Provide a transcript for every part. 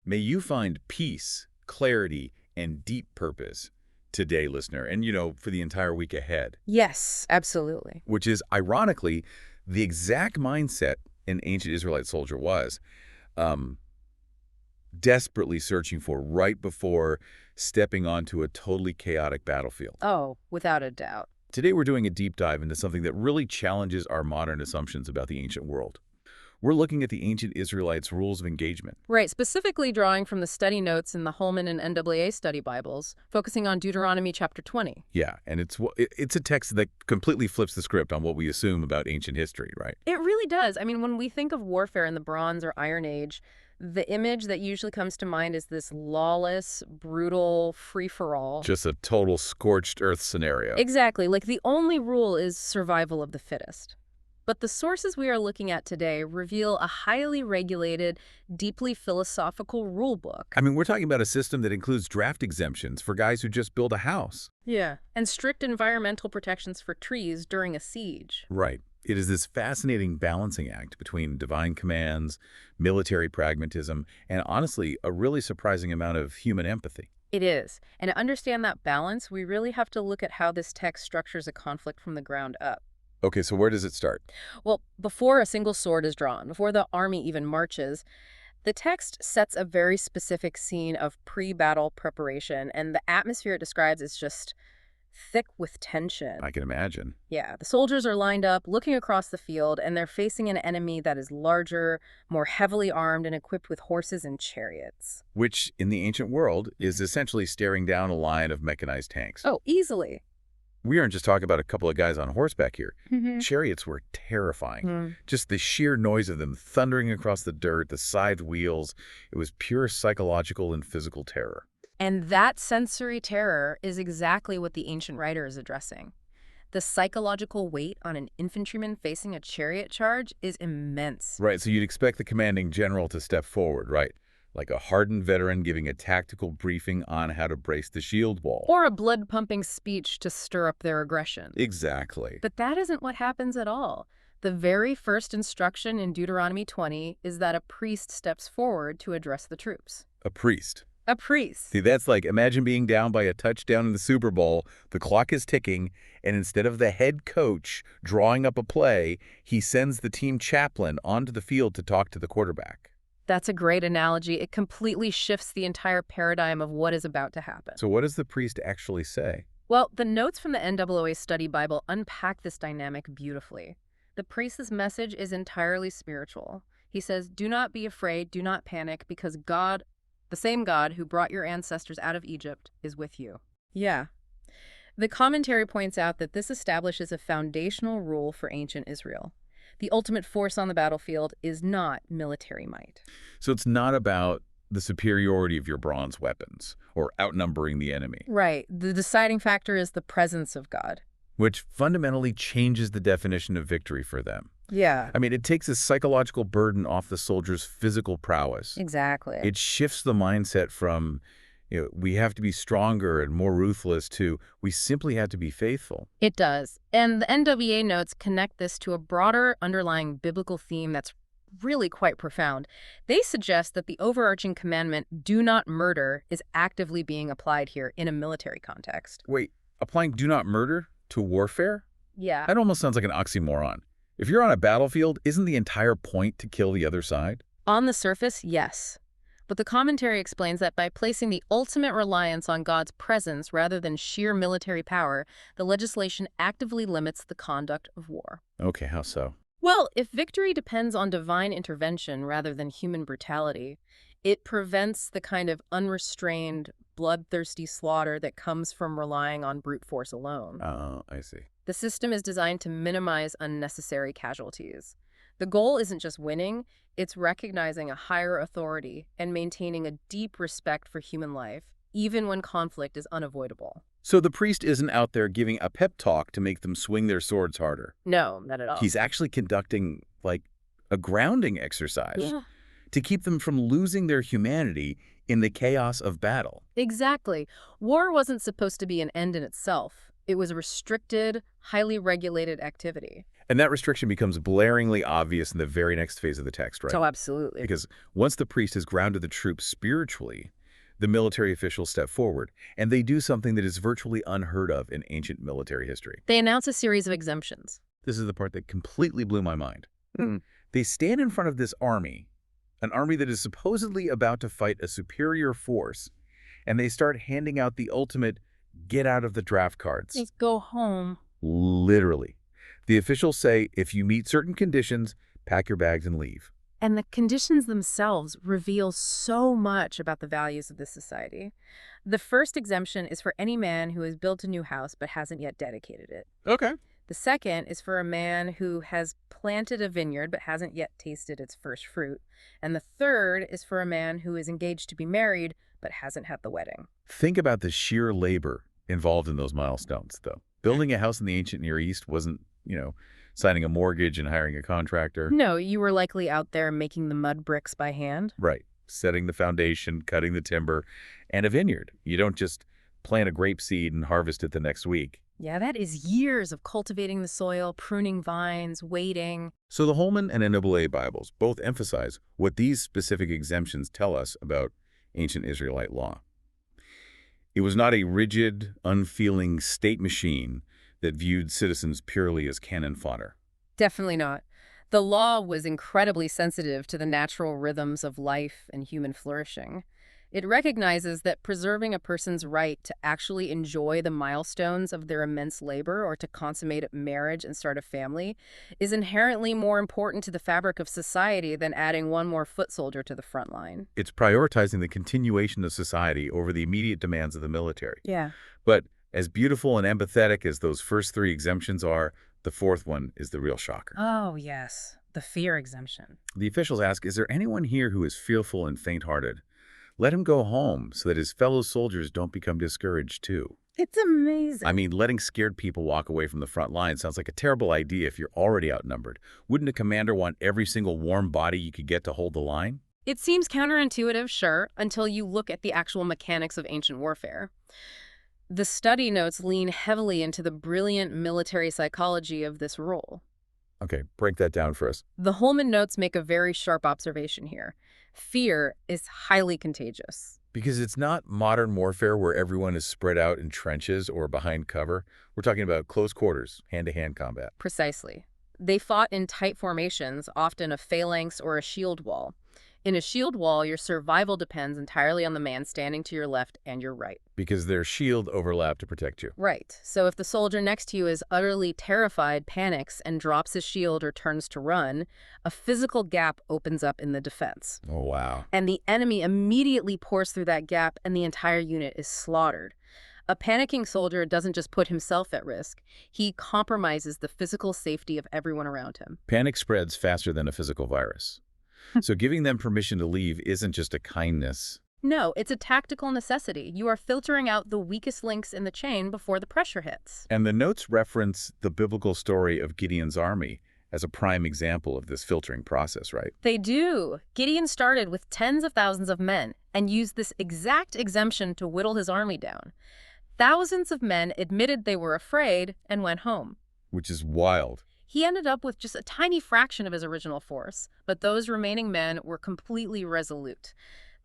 May you find peace, clarity, and deep purpose today, listener, and, for the entire week ahead, Yes, absolutely. which is, ironically, the exact mindset an ancient Israelite soldier was um, desperately searching for right before stepping onto a totally chaotic battlefield. Oh, without a doubt. Today, we're doing a deep dive into something that really challenges our modern assumptions about the ancient world. We're looking at the ancient Israelites' rules of engagement. Right, specifically drawing from the study notes in the Holman and NAA study Bibles, focusing on Deuteronomy chapter 20. Yeah, and it's a text that completely flips the script on what we assume about ancient history, right? It really does. I mean, when we think of warfare in the Bronze or Iron Age, the image that usually comes to mind is this lawless, brutal free-for-all. Just a total scorched earth scenario. Exactly, like the only rule is survival of the fittest. But the sources we are looking at today reveal a highly regulated, deeply philosophical rule book. I mean, we're talking about a system that includes draft exemptions for guys who just build a house. Yeah. And strict environmental protections for trees during a siege. Right. It is this fascinating balancing act between divine commands, military pragmatism, and honestly, a really surprising amount of human empathy. It is. And to understand that balance, we really have to look at how this text structures a conflict from the ground up. Okay, so where does it start? Well, before a single sword is drawn, before the army even marches, the text sets a very specific scene of pre-battle preparation, and the atmosphere it describes is just thick with tension. I can imagine. Yeah, the soldiers are lined up, looking across the field, and they're facing an enemy that is larger, more heavily armed, and equipped with horses and chariots. Which, in the ancient world, is essentially staring down a line of mechanized tanks. Oh, easily. We aren't just talking about a couple of guys on horseback here. Mm-hmm. Chariots were terrifying. Just the sheer noise of them thundering across the dirt, the side wheels. It was pure psychological and physical terror. And that sensory terror is exactly what the ancient writer is addressing. The psychological weight on an infantryman facing a chariot charge is immense. Right, so you'd expect the commanding general to step forward, right? Like a hardened veteran giving a tactical briefing on how to brace the shield wall. Or a blood-pumping speech to stir up their aggression. Exactly. But that isn't what happens at all. The very first instruction in Deuteronomy 20 is that a priest steps forward to address the troops. A priest. A priest. See, that's like, imagine being down by a touchdown in the Super Bowl, the clock is ticking, and instead of the head coach drawing up a play, he sends the team chaplain onto the field to talk to the quarterback. That's a great analogy. It completely shifts the entire paradigm of what is about to happen. So what does the priest actually say? Well, the notes from the NAA Study Bible unpack this dynamic beautifully. The priest's message is entirely spiritual. He says, do not be afraid, do not panic, because God, the same God who brought your ancestors out of Egypt, is with you. Yeah. The commentary points out that this establishes a foundational rule for ancient Israel. The ultimate force on the battlefield is not military might. So it's not about the superiority of your bronze weapons or outnumbering the enemy. Right. The deciding factor is the presence of God. Which fundamentally changes the definition of victory for them. Yeah. I mean, it takes a psychological burden off the soldier's physical prowess. Exactly. It shifts the mindset from, we have to be stronger and more ruthless to we simply have to be faithful. It does. And the NWA notes connect this to a broader underlying biblical theme that's really quite profound. They suggest that the overarching commandment, do not murder, is actively being applied here in a military context. Wait, applying do not murder to warfare? Yeah. That almost sounds like an oxymoron. If you're on a battlefield, isn't the entire point to kill the other side? On the surface, yes. But the commentary explains that by placing the ultimate reliance on God's presence rather than sheer military power, the legislation actively limits the conduct of war. Okay, how so? Well, if victory depends on divine intervention rather than human brutality, it prevents the kind of unrestrained, bloodthirsty slaughter that comes from relying on brute force alone. Oh, I see. The system is designed to minimize unnecessary casualties. The goal isn't just winning, it's recognizing a higher authority and maintaining a deep respect for human life, even when conflict is unavoidable. So the priest isn't out there giving a pep talk to make them swing their swords harder. No, not at all. He's actually conducting, like, a grounding exercise to keep them from losing their humanity in the chaos of battle. Exactly. War wasn't supposed to be an end in itself. It was a restricted, highly regulated activity. And that restriction becomes blaringly obvious in the very next phase of the text, right? So absolutely. Because once the priest has grounded the troops spiritually, the military officials step forward, and they do something that is virtually unheard of in ancient military history. They announce a series of exemptions. This is the part that completely blew my mind. Mm. They stand in front of this army, an army that is supposedly about to fight a superior force, and they start handing out the ultimate get out of the draft cards. Just go home. Literally. The officials say, if you meet certain conditions, pack your bags and leave. And the conditions themselves reveal so much about the values of this society. The first exemption is for any man who has built a new house but hasn't yet dedicated it. Okay. The second is for a man who has planted a vineyard but hasn't yet tasted its first fruit. And the third is for a man who is engaged to be married but hasn't had the wedding. Think about the sheer labor involved in those milestones, though. Building a house in the ancient Near East wasn't, signing a mortgage and hiring a contractor. No, you were likely out there making the mud bricks by hand. Right. Setting the foundation, cutting the timber, and a vineyard. You don't just plant a grape seed and harvest it the next week. Yeah, that is years of cultivating the soil, pruning vines, waiting. So the Holman and NAA Bibles both emphasize what these specific exemptions tell us about ancient Israelite law. It was not a rigid, unfeeling state machine that viewed citizens purely as cannon fodder. Definitely not. The law was incredibly sensitive to the natural rhythms of life and human flourishing. It recognizes that preserving a person's right to actually enjoy the milestones of their immense labor or to consummate a marriage and start a family is inherently more important to the fabric of society than adding one more foot soldier to the front line. It's prioritizing the continuation of society over the immediate demands of the military. Yeah. But as beautiful and empathetic as those first three exemptions are, the fourth one is the real shocker. Oh, yes. The fear exemption. The officials ask, is there anyone here who is fearful and faint-hearted? Let him go home so that his fellow soldiers don't become discouraged too. It's amazing. I mean, letting scared people walk away from the front line sounds like a terrible idea if you're already outnumbered. Wouldn't a commander want every single warm body you could get to hold the line? It seems counterintuitive, sure, until you look at the actual mechanics of ancient warfare. The study notes lean heavily into the brilliant military psychology of this role. Okay, break that down for us. The Holman notes make a very sharp observation here. Fear is highly contagious. Because it's not modern warfare where everyone is spread out in trenches or behind cover. We're talking about close quarters, hand-to-hand combat. Precisely. They fought in tight formations, often a phalanx or a shield wall. In a shield wall, your survival depends entirely on the man standing to your left and your right. Because their shield overlap to protect you. Right. So if the soldier next to you is utterly terrified, panics, and drops his shield or turns to run, a physical gap opens up in the defense. Oh, wow. And the enemy immediately pours through that gap and the entire unit is slaughtered. A panicking soldier doesn't just put himself at risk, he compromises the physical safety of everyone around him. Panic spreads faster than a physical virus. So giving them permission to leave isn't just a kindness. No, it's a tactical necessity. You are filtering out the weakest links in the chain before the pressure hits. And the notes reference the biblical story of Gideon's army as a prime example of this filtering process, right? They do. Gideon started with tens of thousands of men and used this exact exemption to whittle his army down. Thousands of men admitted they were afraid and went home. Which is wild. He ended up with just a tiny fraction of his original force, but those remaining men were completely resolute.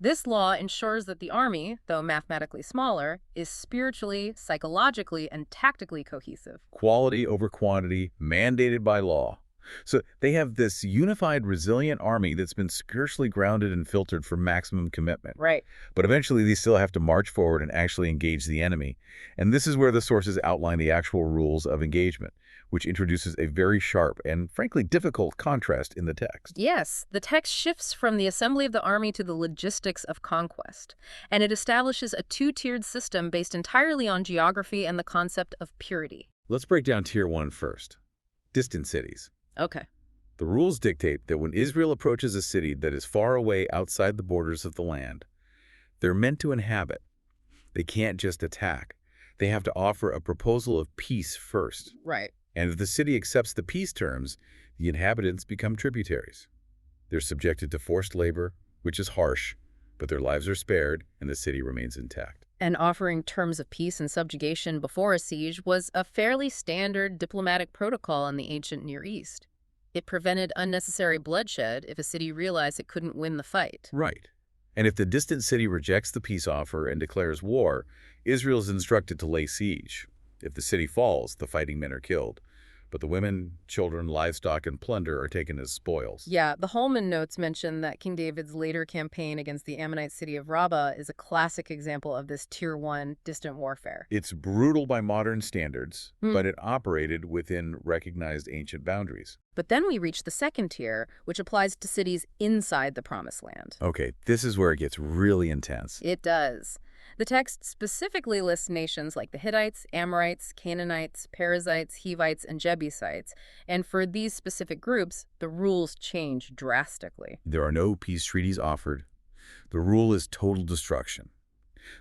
This law ensures that the army, though mathematically smaller, is spiritually, psychologically, and tactically cohesive. Quality over quantity, mandated by law. So they have this unified, resilient army that's been scarcely grounded and filtered for maximum commitment. Right. But eventually they still have to march forward and actually engage the enemy. And this is where the sources outline the actual rules of engagement, which introduces a very sharp and, frankly, difficult contrast in the text. Yes, the text shifts from the assembly of the army to the logistics of conquest, and it establishes a two-tiered system based entirely on geography and the concept of purity. Let's break down Tier 1 first. Distant cities. Okay. The rules dictate that when Israel approaches a city that is far away outside the borders of the land, they're meant to inhabit. They can't just attack. They have to offer a proposal of peace first. Right. And if the city accepts the peace terms, the inhabitants become tributaries. They're subjected to forced labor, which is harsh, but their lives are spared and the city remains intact. And offering terms of peace and subjugation before a siege was a fairly standard diplomatic protocol in the ancient Near East. It prevented unnecessary bloodshed if a city realized it couldn't win the fight. Right. And if the distant city rejects the peace offer and declares war, Israel is instructed to lay siege. If the city falls, the fighting men are killed. But the women, children, livestock, and plunder are taken as spoils. Yeah, the Holman notes mention that King David's later campaign against the Ammonite city of Rabbah is a classic example of this Tier 1 distant warfare. It's brutal by modern standards, but it operated within recognized ancient boundaries. But then we reach the second tier, which applies to cities inside the Promised Land. Okay, this is where it gets really intense. It does. The text specifically lists nations like the Hittites, Amorites, Canaanites, Perizzites, Hivites, and Jebusites. And for these specific groups, the rules change drastically. There are no peace treaties offered. The rule is total destruction.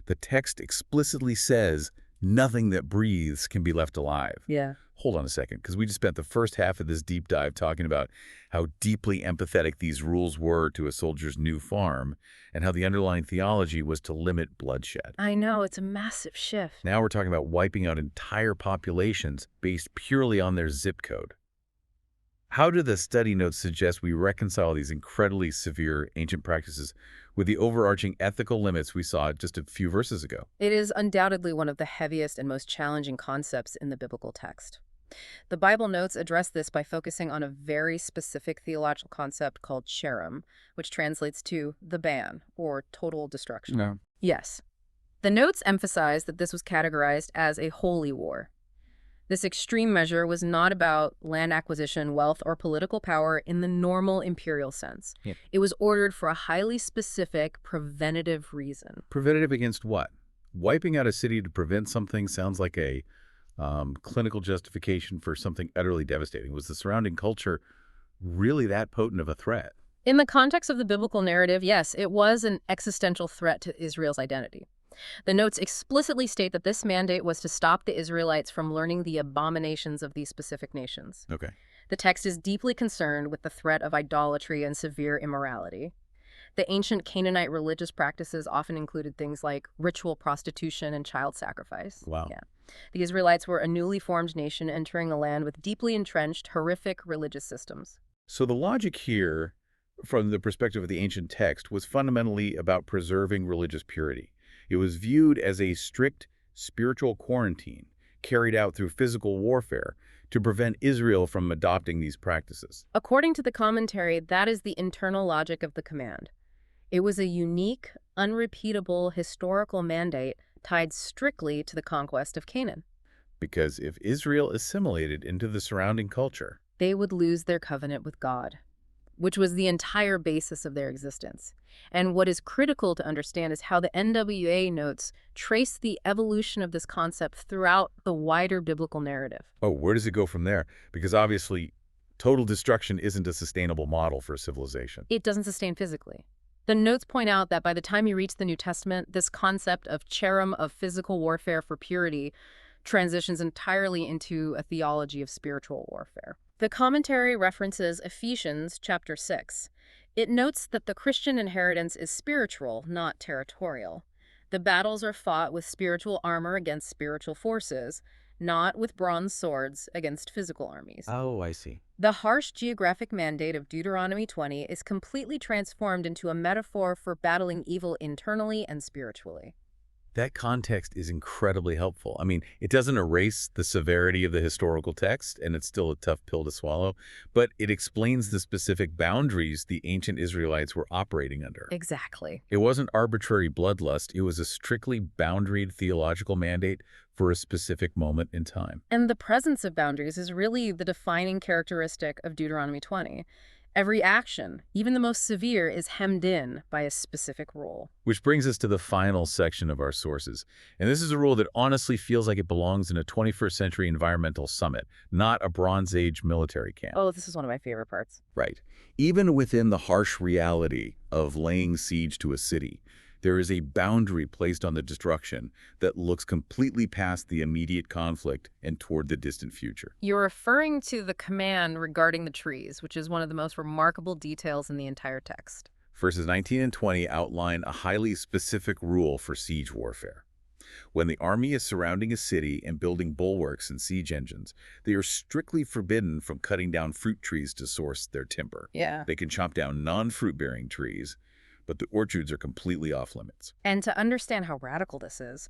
The text explicitly says nothing that breathes can be left alive. Yeah. Hold on a second, because we just spent the first half of this deep dive talking about how deeply empathetic these rules were to a soldier's new farm and how the underlying theology was to limit bloodshed. I know, it's a massive shift. Now we're talking about wiping out entire populations based purely on their zip code. How do the study notes suggest we reconcile these incredibly severe ancient practices with the overarching ethical limits we saw just a few verses ago? It is undoubtedly one of the heaviest and most challenging concepts in the biblical text. The Bible notes address this by focusing on a very specific theological concept called cherem, which translates to the ban, or total destruction. No. Yes. The notes emphasize that this was categorized as a holy war. This extreme measure was not about land acquisition, wealth, or political power in the normal imperial sense. Yeah. It was ordered for a highly specific preventative reason. Preventative against what? Wiping out a city to prevent something sounds like a clinical justification for something utterly devastating. Was the surrounding culture really that potent of a threat? In the context of the biblical narrative, yes, it was an existential threat to Israel's identity. The notes explicitly state that this mandate was to stop the Israelites from learning the abominations of these specific nations. Okay. The text is deeply concerned with the threat of idolatry and severe immorality. The ancient Canaanite religious practices often included things like ritual prostitution and child sacrifice. Wow. Yeah. The Israelites were a newly formed nation entering a land with deeply entrenched, horrific religious systems. So the logic here, from the perspective of the ancient text, was fundamentally about preserving religious purity. It was viewed as a strict spiritual quarantine carried out through physical warfare to prevent Israel from adopting these practices. According to the commentary, that is the internal logic of the command. It was a unique, unrepeatable historical mandate tied strictly to the conquest of Canaan. Because if Israel assimilated into the surrounding culture, They would lose their covenant with God, which was the entire basis of their existence. And what is critical to understand is how the NWA notes trace the evolution of this concept throughout the wider biblical narrative. oh, where does it go from there? Because obviously, total destruction isn't a sustainable model for civilization. It doesn't sustain physically. The notes point out that by the time you reach the New Testament, this concept of cherem, of physical warfare for purity, transitions entirely into a theology of spiritual warfare. The commentary references Ephesians chapter 6. It notes that the Christian inheritance is spiritual, not territorial. The battles are fought with spiritual armor against spiritual forces, not with bronze swords against physical armies. Oh, I see. The harsh geographic mandate of Deuteronomy 20 is completely transformed into a metaphor for battling evil internally and spiritually. That context is incredibly helpful. I mean, it doesn't erase the severity of the historical text, and it's still a tough pill to swallow, but it explains the specific boundaries the ancient Israelites were operating under. Exactly. It wasn't arbitrary bloodlust. It was a strictly boundaried theological mandate for a specific moment in time. And the presence of boundaries is really the defining characteristic of Deuteronomy 20. Every action, even the most severe, is hemmed in by a specific rule. Which brings us to the final section of our sources. And this is a rule that honestly feels like it belongs in a 21st century environmental summit, not a Bronze Age military camp. Oh, this is one of my favorite parts. Right. Even within the harsh reality of laying siege to a city, there is a boundary placed on the destruction that looks completely past the immediate conflict and toward the distant future. You're referring to the command regarding the trees, which is one of the most remarkable details in the entire text. Verses 19 and 20 outline a highly specific rule for siege warfare. When the army is surrounding a city and building bulwarks and siege engines, they are strictly forbidden from cutting down fruit trees to source their timber. Yeah. They can chop down non-fruit-bearing trees, but the orchards are completely off limits. And to understand how radical this is,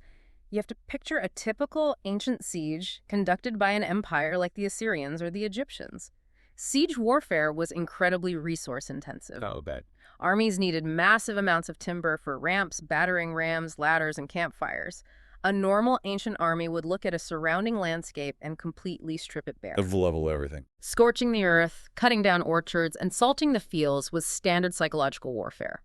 you have to picture a typical ancient siege conducted by an empire like the Assyrians or the Egyptians. Siege warfare was incredibly resource-intensive. Oh, bet. Armies needed massive amounts of timber for ramps, battering rams, ladders, and campfires. A normal ancient army would look at a surrounding landscape and completely strip it bare. Of level everything. Scorching the earth, cutting down orchards, and salting the fields was standard psychological warfare.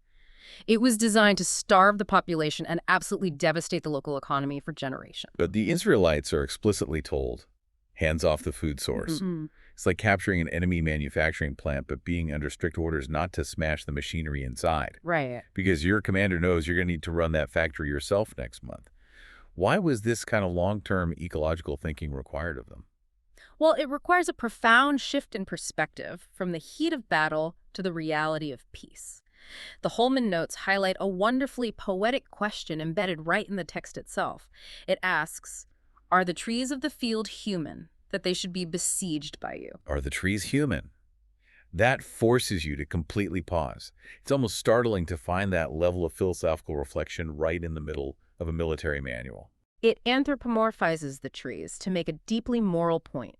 It was designed to starve the population and absolutely devastate the local economy for generations. But the Israelites are explicitly told, hands off the food source. It's like capturing an enemy manufacturing plant, but being under strict orders not to smash the machinery inside. Right. Because your commander knows you're going to need to run that factory yourself next month. Why was this kind of long-term ecological thinking required of them? Well, it requires a profound shift in perspective from the heat of battle to the reality of peace. The Holman notes highlight a wonderfully poetic question embedded right in the text itself. It asks, "Are the trees of the field human, that they should be besieged by you?" Are the trees human? That forces you to completely pause. It's almost startling to find that level of philosophical reflection right in the middle of a military manual. It anthropomorphizes the trees to make a deeply moral point.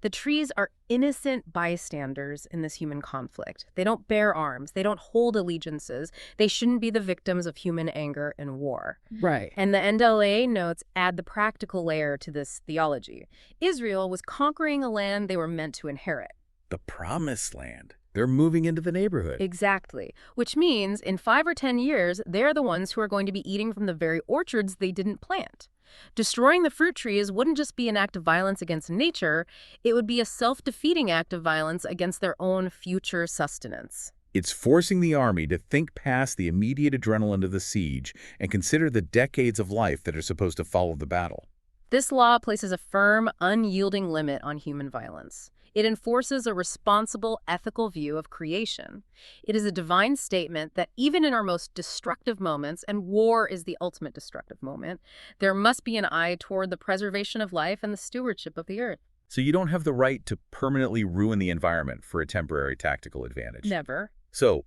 The trees are innocent bystanders in this human conflict. They don't bear arms. They don't hold allegiances. They shouldn't be the victims of human anger and war. Right. And the NLA notes add the practical layer to this theology. Israel was conquering a land they were meant to inherit. The promised land. They're moving into the neighborhood. Exactly. Which means in 5 or 10 years, they're the ones who are going to be eating from the very orchards they didn't plant. Destroying the fruit trees wouldn't just be an act of violence against nature, it would be a self-defeating act of violence against their own future sustenance. It's forcing the army to think past the immediate adrenaline of the siege and consider the decades of life that are supposed to follow the battle. This law places a firm, unyielding limit on human violence. It enforces a responsible, ethical view of creation. It is a divine statement that even in our most destructive moments, and war is the ultimate destructive moment, there must be an eye toward the preservation of life and the stewardship of the earth. So you don't have the right to permanently ruin the environment for a temporary tactical advantage. Never. So,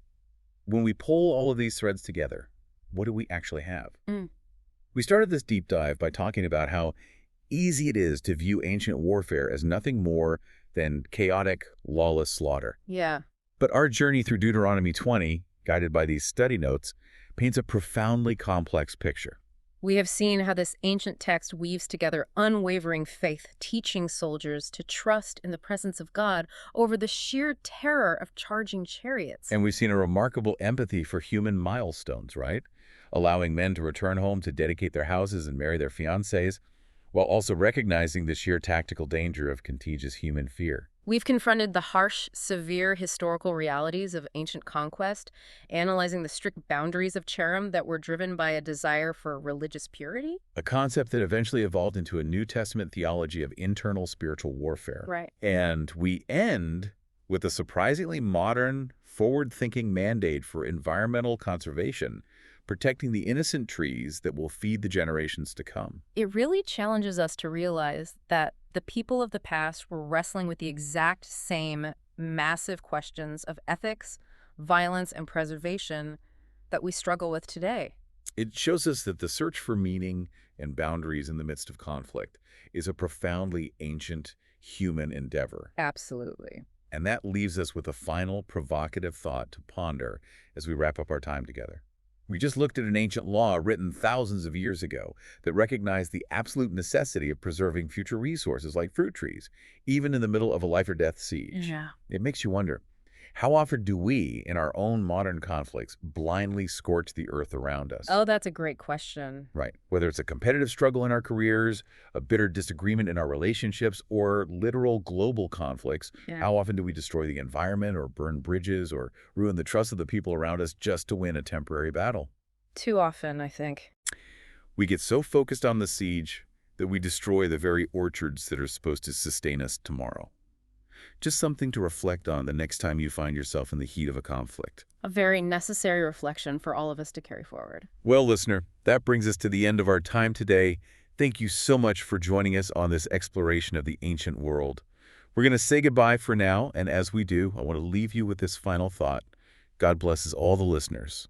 when we pull all of these threads together, what do we actually have? We started this deep dive by talking about how easy it is to view ancient warfare as nothing more than chaotic, lawless slaughter. Yeah. But our journey through Deuteronomy 20, guided by these study notes, paints a profoundly complex picture. We have seen how this ancient text weaves together unwavering faith, teaching soldiers to trust in the presence of God over the sheer terror of charging chariots. And we've seen a remarkable empathy for human milestones, right? Allowing men to return home to dedicate their houses and marry their fiancés, while also recognizing the sheer tactical danger of contagious human fear. We've confronted the harsh, severe historical realities of ancient conquest, analyzing the strict boundaries of cherem that were driven by a desire for religious purity. A concept that eventually evolved into a New Testament theology of internal spiritual warfare. Right. And we end with a surprisingly modern, forward-thinking mandate for environmental conservation, protecting the innocent trees that will feed the generations to come. It really challenges us to realize that the people of the past were wrestling with the exact same massive questions of ethics, violence, and preservation that we struggle with today. It shows us that the search for meaning and boundaries in the midst of conflict is a profoundly ancient human endeavor. Absolutely. And that leaves us with a final provocative thought to ponder as we wrap up our time together. We just looked at an ancient law written thousands of years ago that recognized the absolute necessity of preserving future resources like fruit trees, even in the middle of a life-or-death siege. Yeah. It makes you wonder, how often do we, in our own modern conflicts, blindly scorch the earth around us? Oh, that's a great question. Right. Whether it's a competitive struggle in our careers, a bitter disagreement in our relationships, or literal global conflicts, Yeah. how often do we destroy the environment or burn bridges or ruin the trust of the people around us just to win a temporary battle? Too often, I think. We get so focused on the siege that we destroy the very orchards that are supposed to sustain us tomorrow. Just something to reflect on the next time you find yourself in the heat of a conflict. A very necessary reflection for all of us to carry forward. Well, listener, that brings us to the end of our time today. Thank you so much for joining us on this exploration of the ancient world. We're going to say goodbye for now, and as we do, I want to leave you with this final thought. God blesses all the listeners.